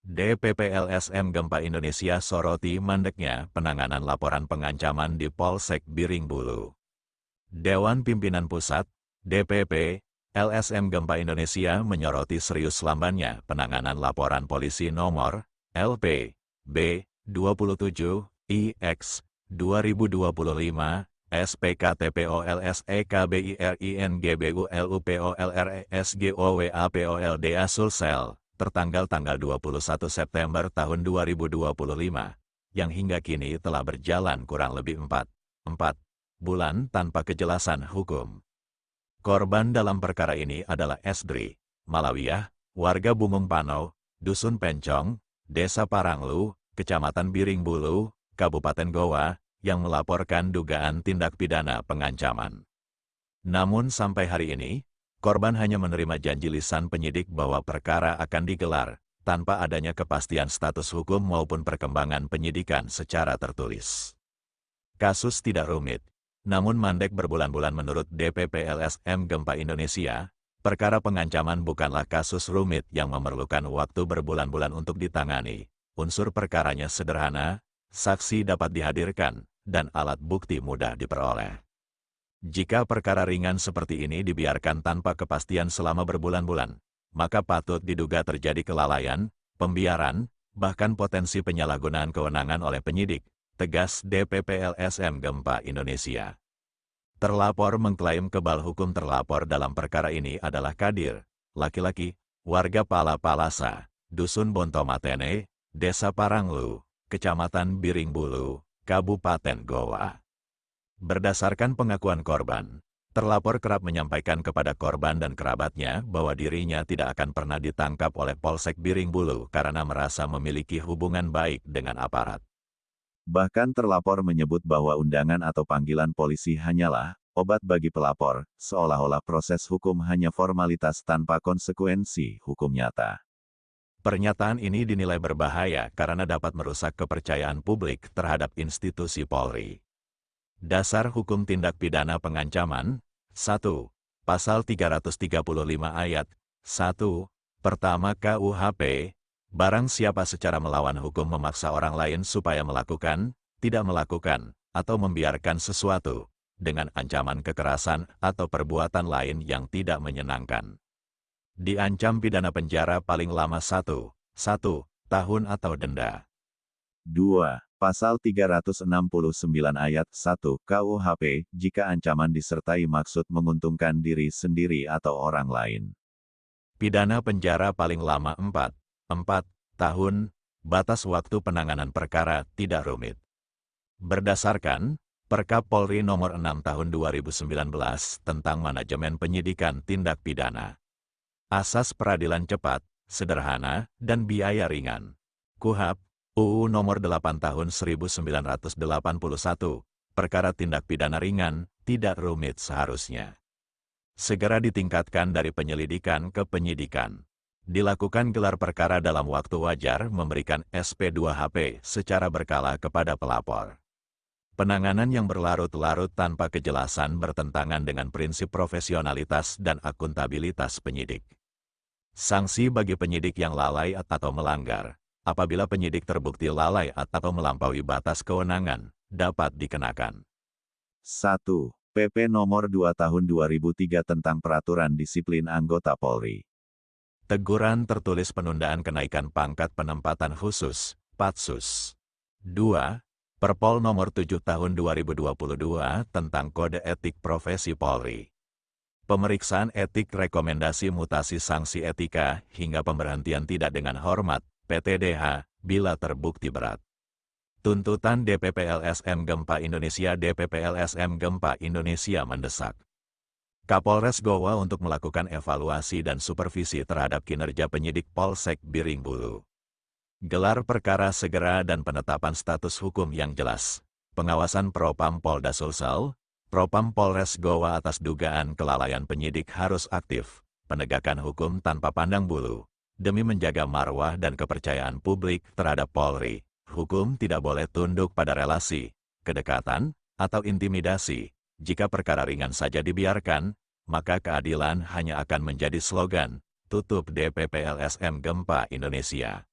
DPP LSM Gempa Indonesia soroti mandeknya penanganan laporan pengancaman di Polsek Biring Bulu. Dewan Pimpinan Pusat, DPP, LSM Gempa Indonesia menyoroti serius lambannya penanganan laporan polisi nomor LP B 27 IX 2025 SPKTPOLSEKBIRINGBULUPOLRESGOWAPOLDA Sulsel tertanggal 21 September tahun 2025 yang hingga kini telah berjalan kurang lebih 4 bulan tanpa kejelasan hukum. Korban dalam perkara ini adalah Esdri Malawiyah, warga Bumung Pano, Dusun Pencong, Desa Paranglu, Kecamatan Biring Bulu, Kabupaten Goa, yang melaporkan dugaan tindak pidana pengancaman. Namun sampai hari ini, korban hanya menerima janji lisan penyidik bahwa perkara akan digelar, tanpa adanya kepastian status hukum maupun perkembangan penyidikan secara tertulis. Kasus tidak rumit, namun mandek berbulan-bulan menurut DPP LSM Gempa Indonesia. Perkara pengancaman bukanlah kasus rumit yang memerlukan waktu berbulan-bulan untuk ditangani. Unsur perkaranya sederhana, saksi dapat dihadirkan, dan alat bukti mudah diperoleh. Jika perkara ringan seperti ini dibiarkan tanpa kepastian selama berbulan-bulan, maka patut diduga terjadi kelalaian, pembiaran, bahkan potensi penyalahgunaan kewenangan oleh penyidik, tegas DPP LSM Gempa Indonesia. Terlapor mengklaim kebal hukum. Terlapor dalam perkara ini adalah Kadir, laki-laki, warga Pala Palasa, Dusun Bontomatene, Desa Paranglu, Kecamatan Biring Bulu, Kabupaten Goa. Berdasarkan pengakuan korban, terlapor kerap menyampaikan kepada korban dan kerabatnya bahwa dirinya tidak akan pernah ditangkap oleh Polsek Biring Bulu karena merasa memiliki hubungan baik dengan aparat. Bahkan terlapor menyebut bahwa undangan atau panggilan polisi hanyalah obat bagi pelapor, seolah-olah proses hukum hanya formalitas tanpa konsekuensi hukum nyata. Pernyataan ini dinilai berbahaya karena dapat merusak kepercayaan publik terhadap institusi Polri. Dasar hukum tindak pidana pengancaman, 1. Pasal 335 ayat 1, pertama KUHP, barang siapa secara melawan hukum memaksa orang lain supaya melakukan, tidak melakukan, atau membiarkan sesuatu, dengan ancaman kekerasan atau perbuatan lain yang tidak menyenangkan, diancam pidana penjara paling lama 1 tahun atau denda. 2. Pasal 369 ayat 1 KUHP, jika ancaman disertai maksud menguntungkan diri sendiri atau orang lain, pidana penjara paling lama 4 tahun, batas waktu penanganan perkara tidak rumit. Berdasarkan Perkap Polri Nomor 6 Tahun 2019 tentang Manajemen Penyidikan Tindak Pidana, asas peradilan cepat, sederhana, dan biaya ringan. KUHP, UU Nomor 8 Tahun 1981, perkara tindak pidana ringan, tidak rumit seharusnya. Segera ditingkatkan dari penyelidikan ke penyidikan. Dilakukan gelar perkara dalam waktu wajar, memberikan SP2HP secara berkala kepada pelapor. Penanganan yang berlarut-larut tanpa kejelasan bertentangan dengan prinsip profesionalitas dan akuntabilitas penyidik. Sanksi bagi penyidik yang lalai atau melanggar, apabila penyidik terbukti lalai atau melampaui batas kewenangan, dapat dikenakan 1. PP Nomor 2 Tahun 2003 tentang Peraturan Disiplin Anggota Polri. Teguran tertulis penundaan kenaikan pangkat penempatan khusus, Patsus. 2. Perpol Nomor 7 Tahun 2022 tentang Kode Etik Profesi Polri. Pemeriksaan etik, rekomendasi mutasi sanksi etika, hingga pemberhentian tidak dengan hormat, PTDH, bila terbukti berat. Tuntutan DPP LSM Gempa Indonesia. DPP LSM Gempa Indonesia mendesak Kapolres Goa untuk melakukan evaluasi dan supervisi terhadap kinerja penyidik Polsek Biring Bulu. Gelar perkara segera dan penetapan status hukum yang jelas. Pengawasan Propam Polda Sulsel, Propam Polres Goa atas dugaan kelalaian penyidik harus aktif. Penegakan hukum tanpa pandang bulu, demi menjaga marwah dan kepercayaan publik terhadap Polri. Hukum tidak boleh tunduk pada relasi, kedekatan, atau intimidasi. Jika perkara ringan saja dibiarkan, maka keadilan hanya akan menjadi slogan, tutup DPP LSM Gempa Indonesia.